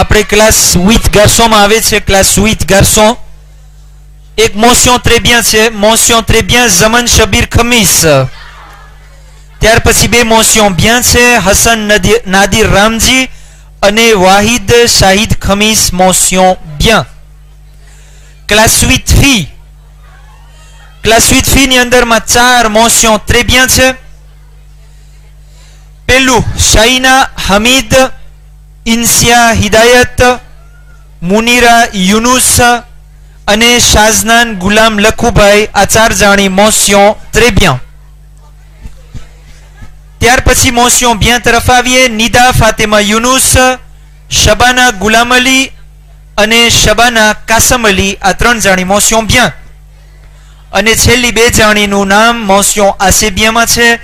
après classe 8 garçon માં આવે છે classe 8 garçon. એક mention très bien છે, mention très bien ઝમન શબીર ખમીસ. ત્યાર પછી બે mention bien છે, હસન નાદિર રામજી અને Wahid Shahid ખમીસ, mention bien. classe 8 fille, classe 8 fille ની અંદરમાં ચાર mention très bien છે. પહેલું શાઈના હમીદ, ઇન્સિયા હિદાયત, મુનીરા યુનુસ અને શાઝનાન ગુલામ લખુભાઈ, આ ચાર જાણી mention très bien. ત્યાર પછી mention bien તરફ આવીએ. નિદા ફાતિમા યુનુસ, શબાના ગુલામ અલી અને શબાના કાસમ અલી, આ ત્રણ જાણી mention bien. અને છેલ્લી બે જાણીનું નામ mention assez bien માં છે,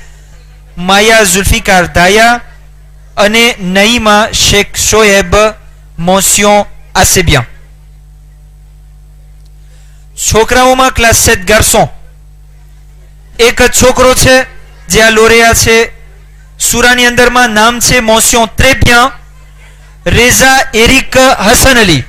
માયા ઝુલ્ફિકાર દાયા અને Naima Shaikh Shoaib, mention assez bien. છોકરાઓમાં ક્લાસ 7 garçon. એક જ છોકરો છે જે આ લોરેયા છે. સુરાની અંદરમાં નામ છે mention très bien Reza Eric Hasan Ali.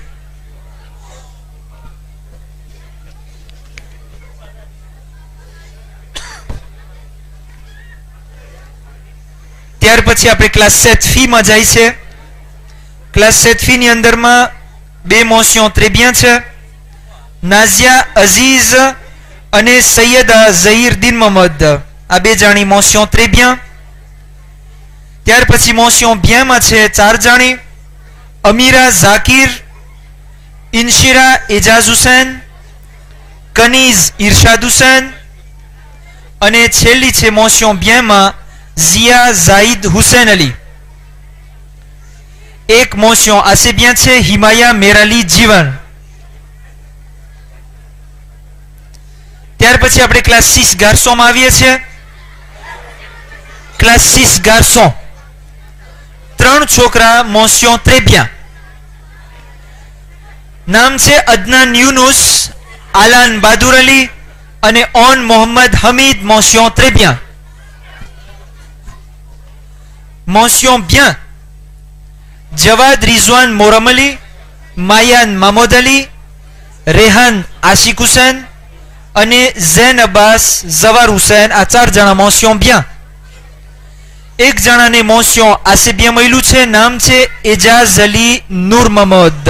ત્યાર પછી આપણે ક્લાસ 7 ફી માં જાય છે. ક્લાસ 7 ફી ની અંદરમાં બે mention très bien છે, નાઝિયા અઝીઝ અને સૈયદા ઝહીરદીન મોહમ્મદ, આ બે જાણી mention très bien. ત્યાર પછી mention bien માં છે ચાર જાણી, અમીરા ઝાકિર, ઇન્શિરા એજાઝ હુસૈન, કનીઝ ઇરશાદ હુસૈન અને છેલ્લી છે mention bien માં ઝિયા ઝાહિદ હુસૈન અલી. એક mention assez bien છે હિમાયા મેરાલી જીવન. ત્યાર પછી આપણે ક્લાસ 6 garçon માં આવીએ છીએ. ક્લાસ 6 garçon, ત્રણ છોકરા mention très bien. નામ છે અદનાન યુનુસ, આલાન બહાદુર અલી અને Aun Mohammad Hamid, mention très bien. mention bien Jawad Rizwan Moram Ali, Mayan Mamod Ali, Rehan Ashiq Hussain અને ઝૈન અબ્બાસ ઝવાર હુસૈન, આ ચાર જણા mention bien. એક જણાને mention assez bien મળ્યું છે, નામ છે એજાઝ અલી નૂર મહમદ.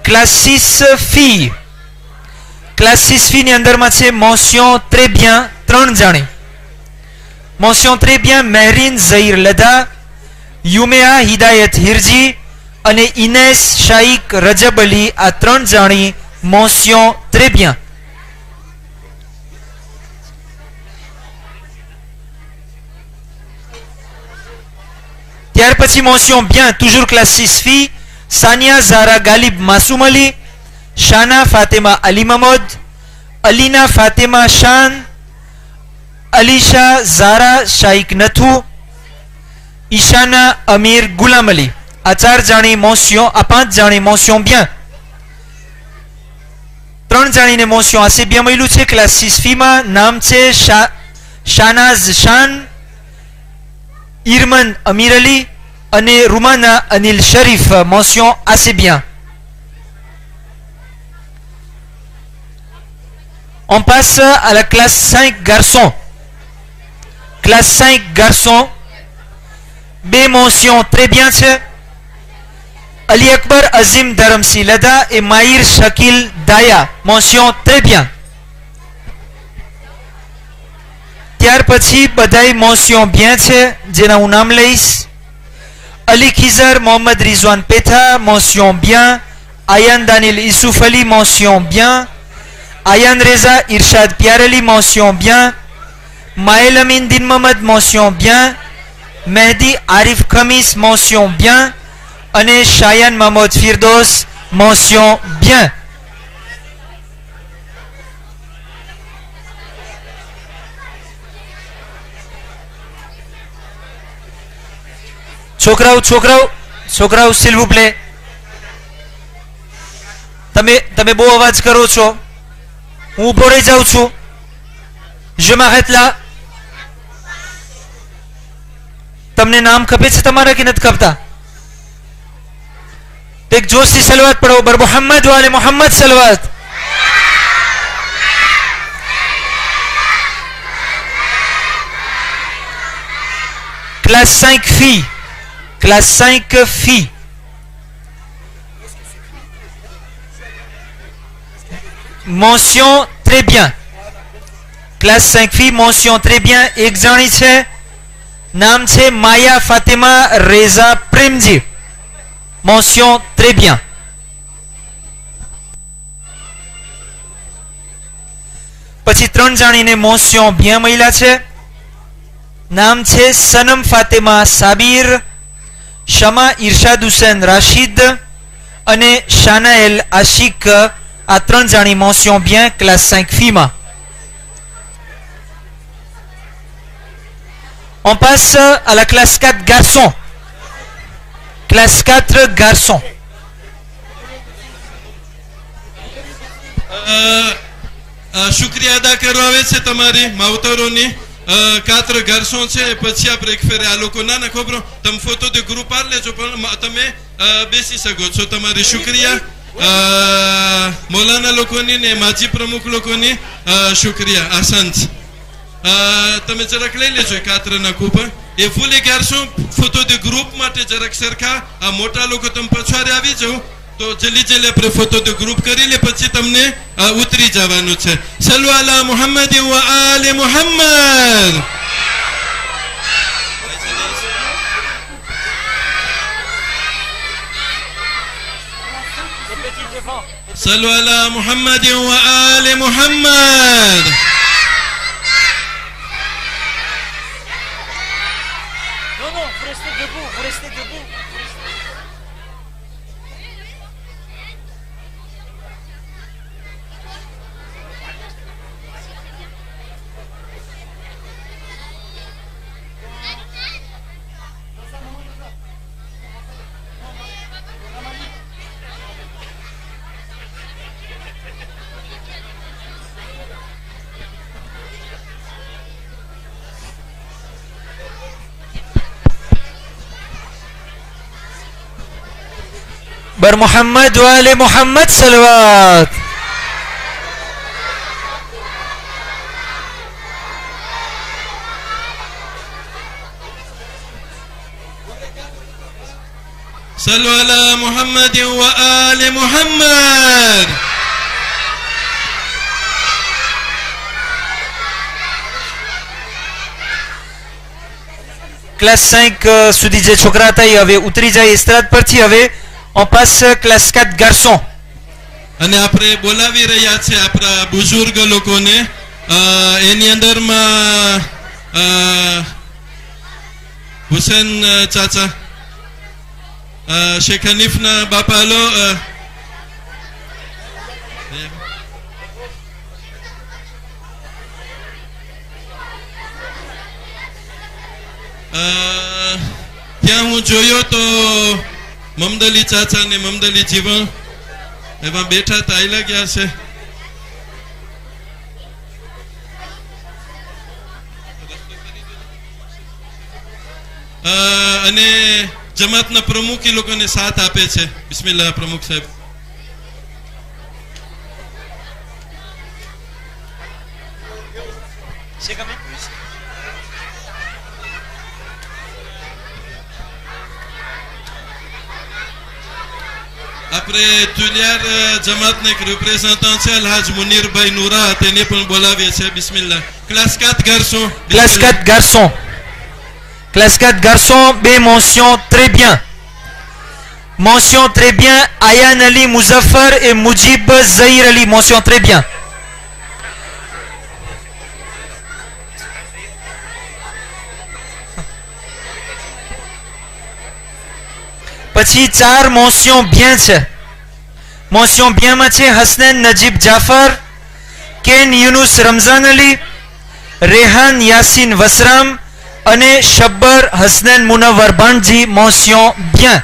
ક્લાસ 6 ફી, ક્લાસ 6 ફી ની અંદરમાં છે mention très bien ત્રણ જાણી. mention très bien મહેરીન Zaheer લદા, યુમેઆ Hidayat Hirji અને ઇનેસ શાઈક રજબ અલી, આ ત્રણ જાણી mention très bien. ત્યાર પછી mention bien toujours classe 6 ફી, સાનિયા ઝારા ગાલિબ માસૂમ અલી, શાના ફાતિમા અલી મહમદ, અલીના ફાતિમા શાન, અલીશા ઝારા શાઈક નથુ, ઈશાના અમીર ગુલામ અલી, આ ચાર જાણી mention, આ પાંચ જાણી mention bien. ત્રણ જાણીને mention assez bien મળ્યું છે ક્લાસ 6 ફી માં. નામ છે શાનાઝ શાન, ઇરમન અમીર અલી અને રૂમાના અનિલ શરીફ, mention assez bien. On passe à la classe 5 garçons. Classe 5 garçons, બે mention très bien છે, અલી અકબર અઝીમ ધરમસી લદા et માહિર શકીલ દાયા, mention très bien. ત્યાર પછી બધાય mention bien છે જેના હું નામ લઈશ. Ali ખિઝર Mohammad Rizwan પેથા, mention bien. Ayaan Daniil ઇસુફ Ali, mention bien. Ayaan Reza ઇરશાદ પ્યાર Ali, mention bien. Mile Amin દિન Mohammad, mention bien. Mehdi Arif ખમીસ, mention bien. અને શાયાન mahmoud ફિરદોસ, mention bien. છોકરાઓ છોકરાઓ છોકરાઓ s'il vous plaît, તમે બહુ અવાજ કરો છો, હું ઊભો રહી જાઉં છું. je m'arrête là. तमने नाम खपे छे तमारा के नत खपता? एक जोशी सलवात पढ़ो बर मोहम्मद वाले Mohammad सलवात। Classe 5 filles. Classe 5 filles. Mention très bien. Classe 5 filles, mention très bien. एक जानी छे नाम छे माया फातिमा रेजा प्रेमजी. Mention très bien. પછી ત્રણ જાણીને mention bien મહિલા છે. नाम छे सनम फातिमा साबिर, शमा इरशाद हुसैन राशिद अने शानाएल आशिक. आ त्रण जाणी mention bien classe 5 filles માં. On passe à la classe 4 garçons. Classe 4 garçons. શુક્રિયા અદા કરવા આવે છે તમારી માવતરોની. 4 garçons છે. પછી આપણે એક ફેરે આ લોકો ના ખબરો તમે ફોટો de groupe પાડ લેજો પણ તમે બેસી શકો છો. તમારી શુક્રિયા મૌલાના લોકોની ને માજી પ્રમુખ લોકોની શુક્રિયા આસંત. તમે જરાક લઈ લેજો 4 ના કૂપ. એ ફૂલ એ garçons ફોટો de groupe માટે જરાક સરખા આ મોટા લોકો તમે પછવાડે આવી જાઓ તો જલ્દી જલ્દી આપણે ફોટો de groupe કરી લે પછી તમને ઉતરી જવાનું છે. સલ્લુ અલા મુહમ્મદ વ આલે મુહમ્મદ. સલ્લુ અલા મુહમ્મદ વ આલે Muhammad. Non, non, vous restez debout, vous restez debout. बर मोहम्मद वाले मोहम्मद सलवात. सल्लु अला मुहम्मद व आले मुहम्मद. ક્લાસ 5 સુધી જે છોકરા હતા એ હવે ઉતરી જાય એસ્ટ્રાદ પરથી. હવે on passe classe 4 garçons. અને આપણે બોલાવી રહ્યા છે આપણા બુઝુર્ગ લોકોને. એની અંદરમાં હુસેન ચાચા શેખ હનીફના બાપા લો. ત્યાં હું જોયો તો મમદલી ચાચા ને મમદલી જીવન એમાં બેઠા હતા આયલા ગયા છે. અને જમાતના પ્રમુખ એ લોકોને સાથ આપે છે. બિસ્મિલ્લાહ પ્રમુખ સાહેબ. આપણે તુલિયાર જમાતના એક રિપ્રેઝન્ટન્ટ છે અલહાજ મુનીરભાઈ નુરા તેને પણ બોલાવીએ છીએ. બિસ્મિલ્લાહ. Class 4 garçons. Classe 4 garçons. Classe 4 garçons, B mention très bien. Mention très bien Ayan Ali Muzaffar et Mujib Zahir Ali. Mention très bien. પછી 4 mention bien છે. mention bien માં છે હસનૈન નજીબ જાફર, કેન યુનુસ રમઝાન અલી, રેહાન યાસીન વસરામ અને શબ્બર હસનૈન મુનવ્વર બાણજી. mention bien.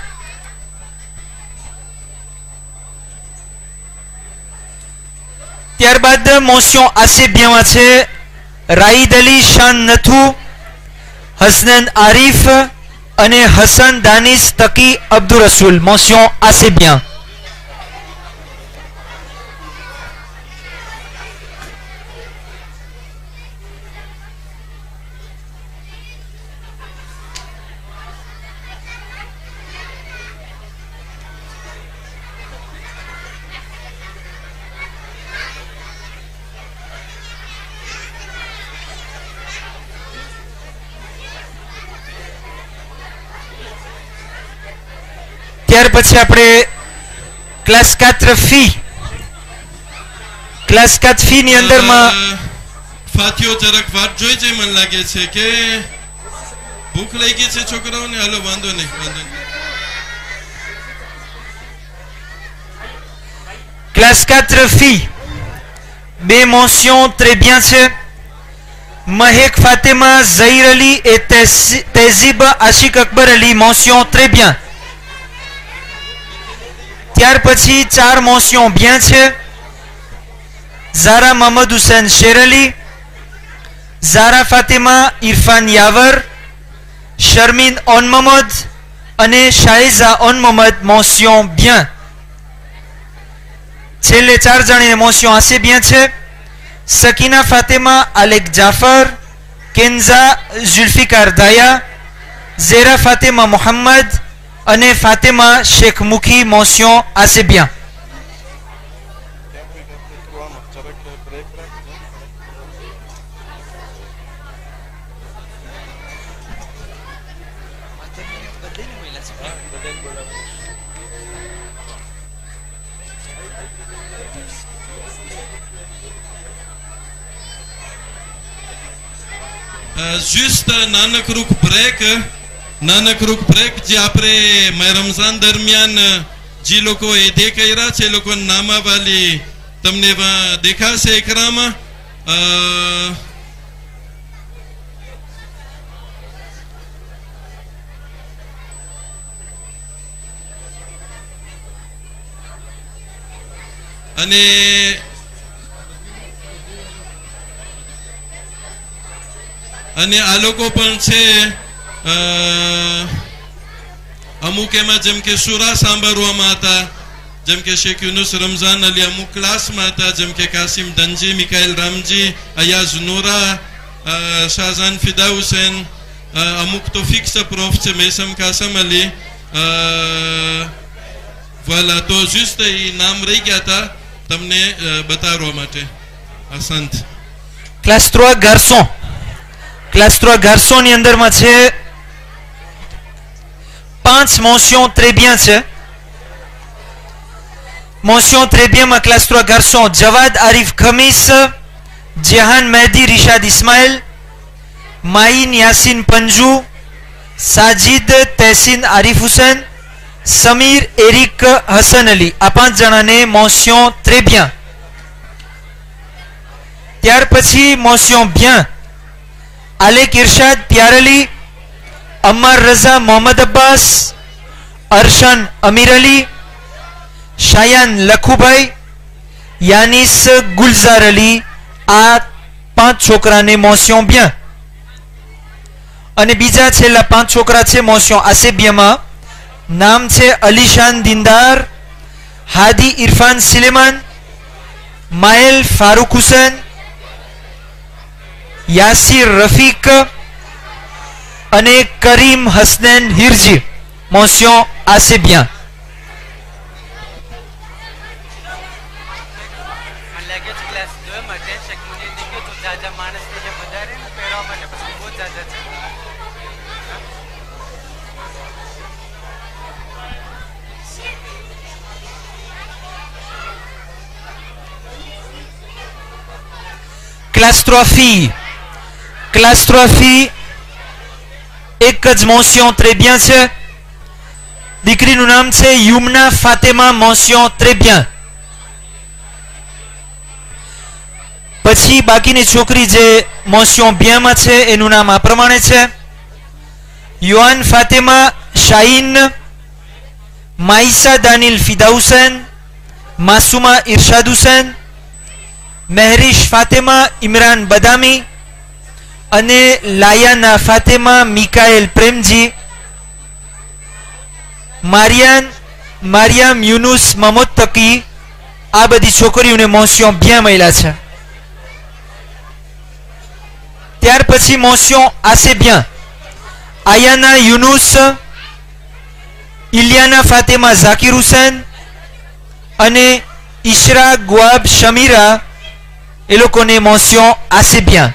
ત્યારબાદ mention assez bien માં છે રાઈદ અલી શાન નથુ, હસનૈન આરીફ, અને Hasan Danish તકી Abdul Rasool. mention assez bien. ત્યાર પછી આપણે ક્લાસ 4 ફી ની અંદરમાં ફાતીઓ જરાક વાત જોઈ છે. મને લાગે છે કે ભૂખ લાગી છે છોકરાઓને. હાલો વાંધો નહીં. ક્લાસ 4 ફી બે mention très bien છે. મહેક ફાતિમા ઝહીર અલી et તહેઝીબ આશિક Akbar Ali. mention très bien. ત્યાર પછી 4 mention bien છે. ઝારા મોહમ્મદ હુસૈન શેર અલી, ઝારા ફાતિમા ઇરફાન યાવર, શર્મીન ઓન મોહમ્મદ અને શાહિઝા ઓન મોહમ્મદ. mention bien. છેલ્લે 4 જણીને mention assez bien છે. સકીના ફાતિમા આલેક જાફર, કેન્ઝા ઝુલ્ફિકાર દાયા, ઝેરા ફાતિમા મોહમ્મદ અને ફાતિમા શેખ મુખી. mention assez bien. જસ્ટ નાનકડું બ્રેક જે આપણે રમઝાન દરમિયાન જે લોકો એ દે કર્યા છે એ લોકો નામાવાલી તમને દેખાશે એકરામાં. અને આ લોકો પણ છે અમુક એમાં જેમ કે સુરા સાંભળવામાં હતા, જેમ કે શેખ યુનુસ રમઝાન અલી અમુક ક્લાસમાં હતા, જેમ કે કાસિમ ધનજી, મિકાઈલ રામજી, અયાઝ નોરા, શાહજાન ફિદા હુસેન, અમુક તો ફિક્સ પ્રોફ છે મૈસમ કાસમ અલી. વાલા તો જુસ્ત એ નામ રહી ગયા હતા તમને બતાવવા માટે. અસંત ક્લાસ 3 garçon. ક્લાસ 3 garçon ની અંદરમાં છે 5 mention très bien છે. mention très bien માં class 3 garçon Jawad Arif Khamis, Jehan Mehdi Rishad Ismail, Main Yasin Panju, Sajid Tahseen Arif Hussain, Samir Eric Hasan Ali. આ 5 જણાને mention très bien. ત્યાર પછી mention bien આલેક ઇરશાદ પ્યાર અલી, અમ્માર રઝા મોહમ્મદ અબ્બાસ, અરશન અમીર અલી, શાયાન લખુભાઈ, યાનિસ ગુલઝાર અલી. આ 5 છોકરાને mention bien. અને બીજા છેલ્લા 5 છોકરા છે mention assez bien માં. નામ છે અલીશાન દિનદાર, હાદી ઇરફાન સિલેમાન, માયલ ફારૂક હુસૈન, યાસીર રફીક અને Karim Hasnain Hirji. mention assez bien. Class 3 ફી એક જ mention très bien છે. દીકરીનું નામ છે યુમના ફાતેમા. mention très bien. પછી બાકીની છોકરી જે mention bien માં છે એનું નામ આ પ્રમાણે છે: યુઆન ફાતેમા શાહીન, માઈસા દાનિલ ફિદા હુસૈન, માસુમા ઇરશાદ હુસૈન, મહેરીશ ફાતેમા ઇમરાન બદામી અને લાયાના ફાતેમા મિકાએલ પ્રેમજી. મારિયામ યુનુસ મમોદ તકી આ બધી છોકરીઓને મોસ્યો bien મળ્યા છે. ત્યાર પછી મોસ્યો assez bien આયાના યુનુસ, ઇલિયાના ફાતેમા ઝાકિર હુસૈન અને ઇશરા ગુઆબ શમીરા એ લોકોને મોસ્યો assez bien.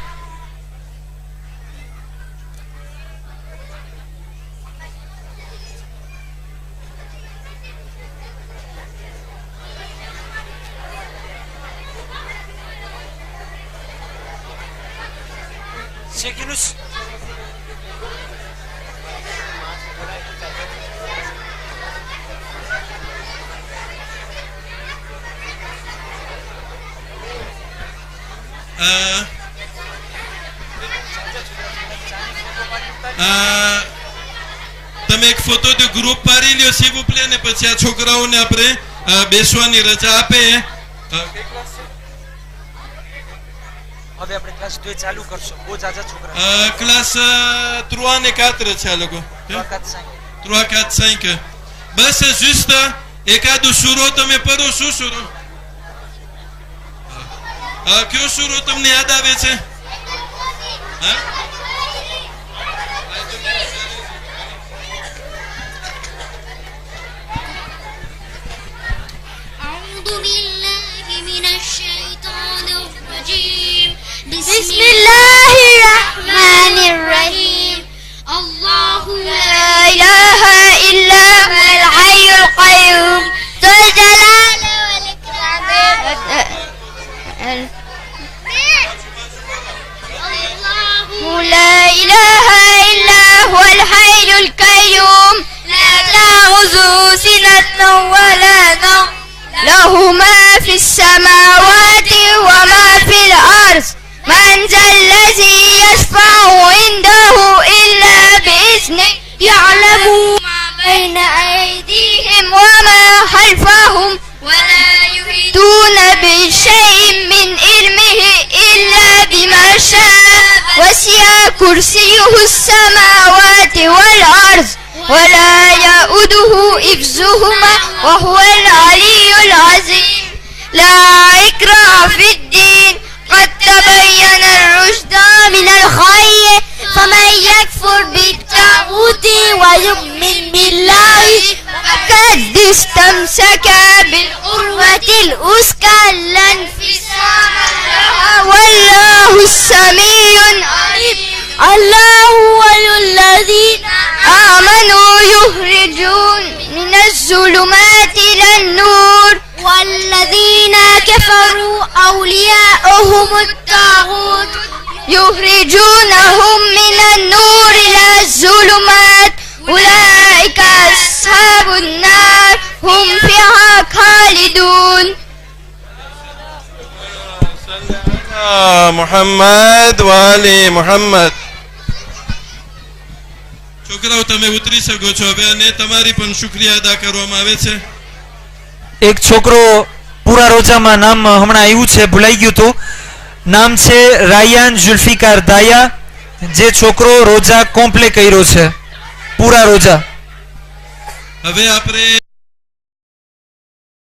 Cheikh Yunus. તમે એક ફોટો de ગ્રુપ પાડી લ્યો s'il vous plaît, ને પછી આ છોકરાઓને આપણે બેસવાની રજા આપે. હવે આપણે ક્લાસ 2 ચાલુ કરશું. બહુ જાજા છોકરા. ક્લાસ 3 ને 4 છે આ લોકો. 3, 4, 5. બસ juste એકાદું સુરો તમે પઢો. શું સુરો? કયો સુરો તમને યાદ આવે છે? હા, أعوذ بالله من الشيطان الرجيم بسم الله الرحمن الرحيم الله لا إله إلا هو الحي القيوم ذو الجلال والإكرام الله لا إله إلا هو الحي القيوم لا تأخذه سنة ولا نوم له ما في السماوات وما في الأرض من ذا الذي يشفع عنده إلا بإذنه يعلم ما بين أيديهم وما خلفهم ولا يحيطون بشيء من علمه إلا بما شاء وسع كرسيه السماوات والأرض ولا يؤوده حفظهما وهو العلي العظيم لا إكراه في الدين قد تبين الرشد من الغي فمن يكفر بالطاغوت ويؤمن بالله فقد استمسك بالعروة الوثقى لا انفصام لها والله السميع العليم الله ولي الذين آمنوا يخرجون من الظلمات إلى النور والذين كفروا أولياؤهم الطاغوت يخرجونهم من النور إلى الظلمات أولئك أصحاب النار هم فيها خالدون. محمد وآل محمد. છોકરાઓ તમે ઉતરી શકો છો હવે, અને તમારી પણ શુક્રિયા અદા કરવામાં આવે છે. એક છોકરો પૂરા રોજામાં નામ હમણાં આવ્યું છે, ભૂલાઈ ગયું હતું. નામ છે રાયાન જુલ્ફિકાર દાયા. જે છોકરો રોજા કોમ્પ્લે કર્યો છે, પૂરા રોજા. હવે આપણે